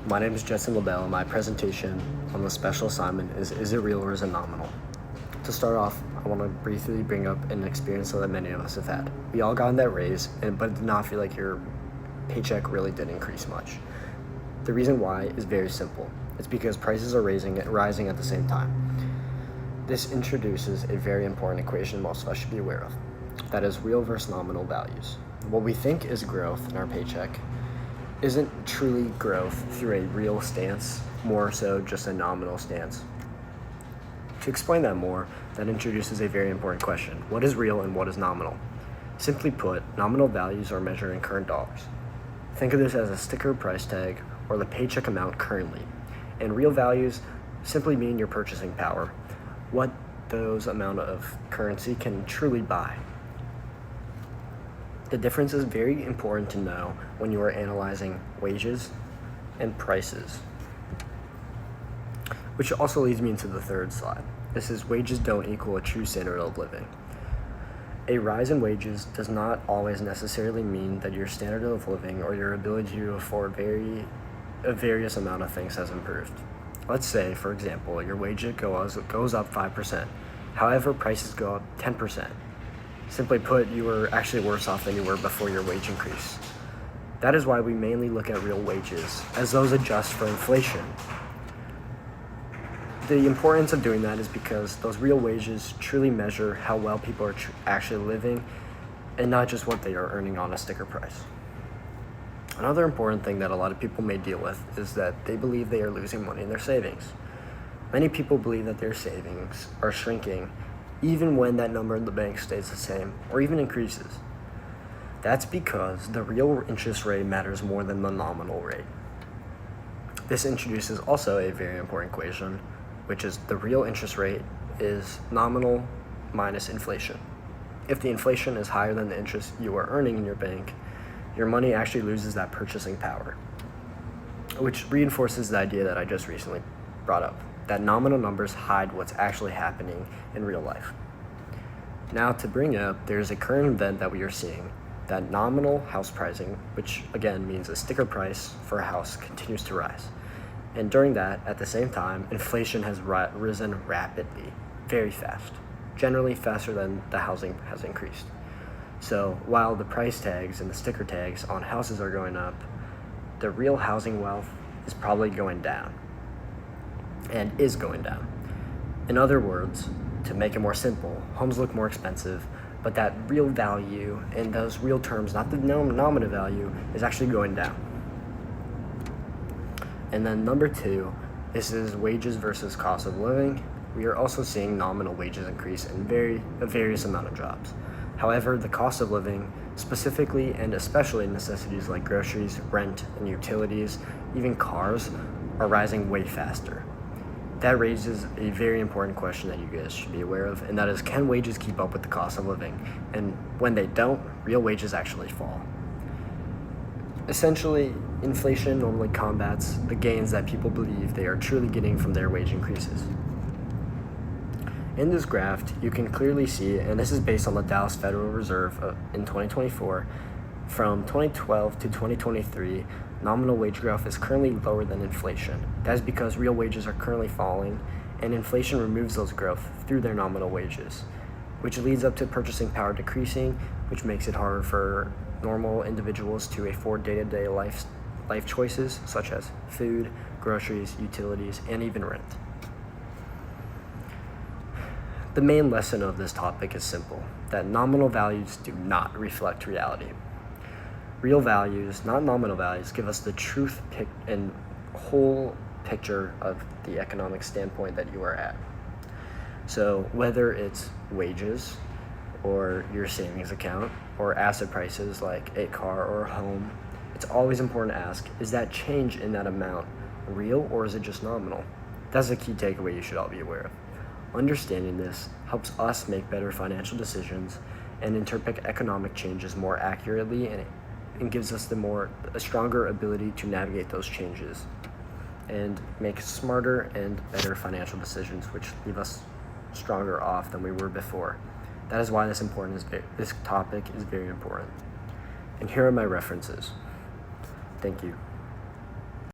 My name is Jetson LaBelle, and my presentation on the special assignment is it real or is it nominal? To start off, I want to briefly bring up an experience that many of us have had. We all got that raise, but it did not feel like your paycheck really did increase much. The reason why is very simple. It's because prices are rising at the same time. This introduces a very important equation most of us should be aware of. That is real versus nominal values. What we think is growth in our paycheck isn't truly growth through a real stance, more so just a nominal stance. To explain that more, that introduces a very important question. What is real and what is nominal? Simply put, nominal values are measured in current dollars. Think of this as a sticker price tag or the paycheck amount currently. And real values simply mean your purchasing power, what those amount of currency can truly buy. The difference is very important to know when you are analyzing wages and prices. Which also leads me into the third slide. This is wages don't equal a true standard of living. A rise in wages does not always necessarily mean that your standard of living or your ability to afford a various amount of things has improved. Let's say, for example, your wage goes up 5%. However, prices go up 10%. Simply put, you were actually worse off than you were before your wage increase. That is why we mainly look at real wages, as those adjust for inflation. The importance of doing that is because those real wages truly measure how well people are actually living and not just what they are earning on a sticker price. Another important thing that a lot of people may deal with is that they believe they are losing money in their savings. Many people believe that their savings are shrinking even when that number in the bank stays the same or even increases. That's because the real interest rate matters more than the nominal rate. This introduces also a very important equation, which is the real interest rate is nominal minus inflation. If the inflation is higher than the interest you are earning in your bank, your money actually loses that purchasing power, which reinforces the idea that I just recently brought up, that nominal numbers hide what's actually happening in real life. Now to bring up, there's a current event that we are seeing, that nominal house pricing, which again means a sticker price for a house, continues to rise. And during that, at the same time, inflation has risen rapidly, very fast, generally faster than the housing has increased. So while the price tags and the sticker tags on houses are going up, the real housing wealth is probably going down and is going down. In other words, to make it more simple, homes look more expensive, but that real value in those real terms, not the nominal value, is actually going down. And then number two, this is wages versus cost of living. We are also seeing nominal wages increase in a various amount of jobs. However, the cost of living, specifically and especially necessities like groceries, rent, and utilities, even cars, are rising way faster. That raises a very important question that you guys should be aware of, and that is, can wages keep up with the cost of living? And when they don't, real wages actually fall. Essentially, inflation normally combats the gains that people believe they are truly getting from their wage increases. In this graph, you can clearly see, and this is based on the Dallas Federal Reserve in 2024, from 2012 to 2023, nominal wage growth is currently lower than inflation. That is because real wages are currently falling, and inflation removes those growth through their nominal wages, which leads up to purchasing power decreasing, which makes it harder for normal individuals to afford day-to-day life choices such as food, groceries, utilities, and even rent. The main lesson of this topic is simple, that nominal values do not reflect reality. Real values, not nominal values, give us the truth and whole picture of the economic standpoint that you are at. So whether it's wages or your savings account or asset prices like a car or a home, it's always important to ask, is that change in that amount real or is it just nominal? That's a key takeaway you should all be aware of. Understanding this helps us make better financial decisions and interpret economic changes more accurately, and gives us a stronger ability to navigate those changes and make smarter and better financial decisions, which leave us stronger off than we were before. That is why this topic is very important. And here are my references. Thank you.